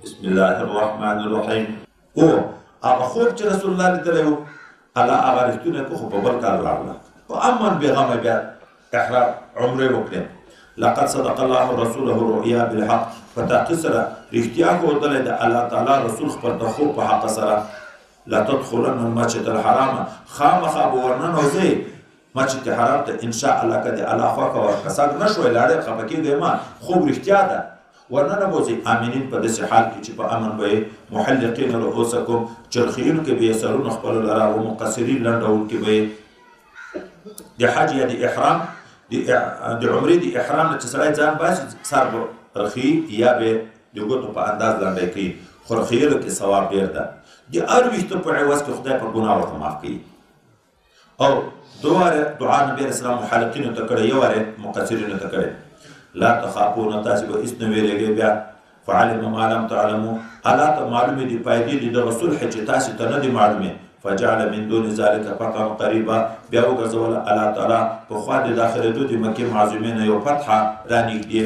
بسم الله الرحمن الرحیم. او هغه خوب چې رسول الله لیدلی و الله هغه رښتونه کړو، خو په بل کال راغله په امن بېغمه بیا احرام عمرې وکړې. لقد صدق الله رسوله رؤیا بالحق، په تحقیق سره رښتیا ښودلی د الله تعالی رسول خپل د خوب په حق سره. لا تدخلن المسجد الحرام، خامخا به ورننوځئ مسجد حرام ته انشاء الله که د الله خوښه وه. که څنګه نه شوی لا ډېر خفه کېږئ مه، خوب رښتیا ده. ورننوځئ آمنین په داسې حال کې چې په امن به یې محلقین رؤوسکم، چرخیونکي به یې سرونه خپلو لره، و مقصرین لنډوونکي به یې. د حج یا د احرام د عمرې د احرام نه چې سړی ځان باسي سر به رخي یا به د ګوتو په انداز لنډی کوي، خو رخیلو کې ثواب ډېر ده. د هر ویښته په عوض کې خدای پر ګناه ورته معاف کوي. او دوه واره دعا نبي علیه السلام محلقینو ته کړې، یو واره مقصرینو ته کړې. لا تخافون، تاسې به هېڅ نه ویرېږئ بیا. فعلم ما لم تعلموا، الله ته معلومې دي پیدې دي دغه صلح چې تاسې ته نه دي معلومې. فجعل من دون ذلك فتحا قریبا، بیا وګرځوله الله تعالی په خوا د داخلېدو د مکې معظمې نه یو فتحه رانږدې.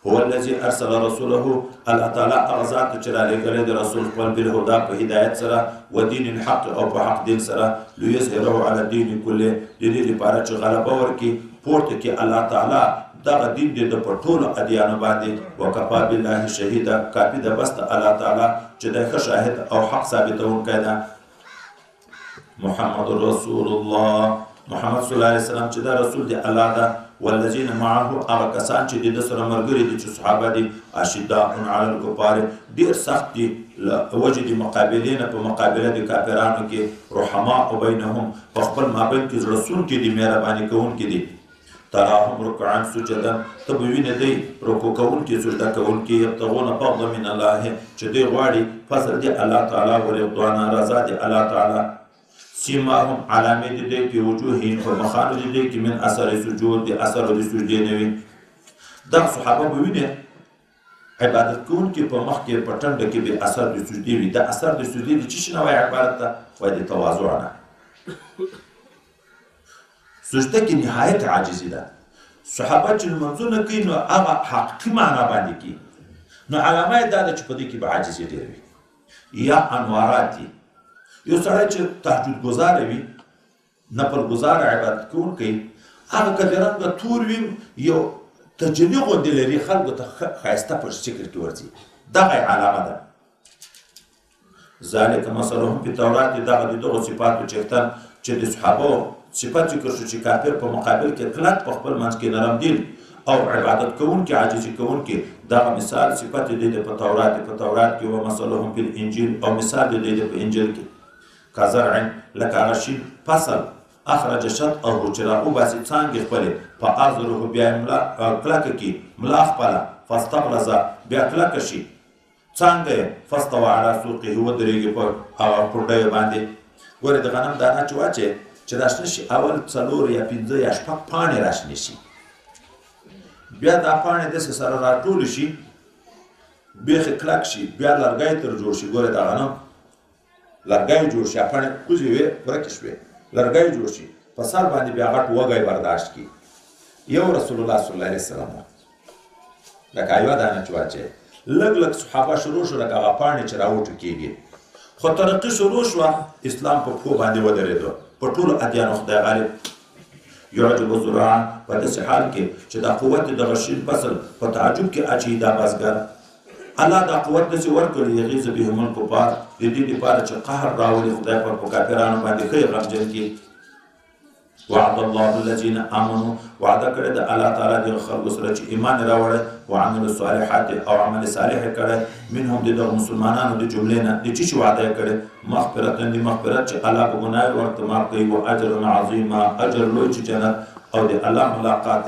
هو الذي ارسل رسوله، الله تعالی هغه ذات چې رالېږلی د رسول خپل بالهدا په هدایت سره، و دین الحق او په حق دین سره، لیظهره علی الدین کله، د دې لپاره چې غلبه ورکړي پورته کړي الله تعالی دغه دین دی د په ټولو ادیانو باندې. وکفا بالله شهیدا، کافي ده بس د الله تعالی چې دی ښه شاهد او حق ثابتونکی ده. محمد رسول الله، محمد صلی الله علیه وسلم چې دا رسول دی الله ده. والذین معه، هغه کسان چې د ده سره ملګري دي چې صحابه دي. اشداء علی الکفار، ډېر سخت دي له وجې د مقابلې نه په مقابله د کافرانو کې. رحماء بینهم، په خپل مابین کې زړه سونکي دي، مهرباني کوونکي دي. تراهم رکعا سجدا، ته به وینې دی رکوع کوونکي سجده کوونکي. یبتغون فضلا من الله، چې دوی غواړي فضل د الله تعالی و رضوانا، رضا د الله تعالی. سیماهم، علامې د دوی په وجوههم، په مخانو د دوی کې من اثر سجود، د اثر د سجدې نه وي. دغه صحابه به وینې عبادت کوونکي په مخ کې په ټنډه کې به اثر د سجدې وي. د اثر د سجدې د څه شي نه وایي عبادت ته؟ وایي د تواضع نه. سجده کې نهایت عاجزي ده. صحابه چې لمونځونه کوي نو هغه حقیقي معنا باندې کوي، نو علامه یې دا ده چې په دې کې به عاجزي ډېر وي. یا انوارات دي. یو سړی چې تهجد ګزاره وي، نفل ګزاره عبادت کوونکی، هغه که د رنګه تور وي یو تجلي غوندې لري، خلکو ته ښایسته په شکل کې ورځي، دغه علامه ده. ذلک مثلهم فی التورات، دغه د دغو صفاتو چیښتن چې د صحابو صفت ذکر شو چې کافر په مقابل کې کلک په خپل منځ کې نرم دل او عبادت کوونکي عاجزي کوونکي. دغه مثال صفت دی په تورات کې، و مثلهم فی الانجیل، او مثال دی په انجیل کې. کزرع، لکه هغه شین فصل، اخرج شطأه، چې راوباسي څانګې خپلې، فآزره، بیا یې کلکه کړي ملا خپله، فاستغلظ، بیا کلکه شي څانګه یې، فاستوى علی سوقه، ودرېږي په هغه پونډیو باندې. ګورې د غنم دانه چې واچې چې راشنه شي، اول 4 یا 5 یا 6 پاڼې راشنې شي، بیا دا پاڼې داسې سره راټولې شي، بیخي کلک شي، بیا لرګی تر جوړ شي. ګورې د غنم لرګی جوړ شي، پاڼې کوزې وې ورکې شوې، لرګی جوړ شي، په سر باندې بیا غټ وږی برداشت کړي. یو رسول الله صلی الله علیه وسلم لکه یوه دانه چې واچې، لږ لږ صحابه شروع شو لکه هغه پاڼې چې راوټو کېږي، خو ترقي شروع شوه، اسلام په پښو باندې ودرېدو، په ټولو ادیانو خدای غالب. یعجب الزراع، په داسې حال کې چې دا قوت دغه شین فصل په تعجب کې اچوي دا بزګر. الله دا قوت داسې ورکړي، یغیظ بهم الکفار، د دې لپاره چې قهر راولي خدای پر په کافرانو باندې ښه یې غمجن کړي. وعد الله الذین آمنوا، وعده کړې د الله تعالی دغه خلکو سره چې ایمان یې راوړی، وعملوا الصالحات، او عمل صالح یې کړی، منهم د دغه مسلمانانو د جملې نه. د څه شي وعده یې کړې؟ مغفرة، د مغفرت چې الله به ګناه ورته معاف کوي، و اجر عظیما، اجر لوی چې جنت، او د الله ملاقات.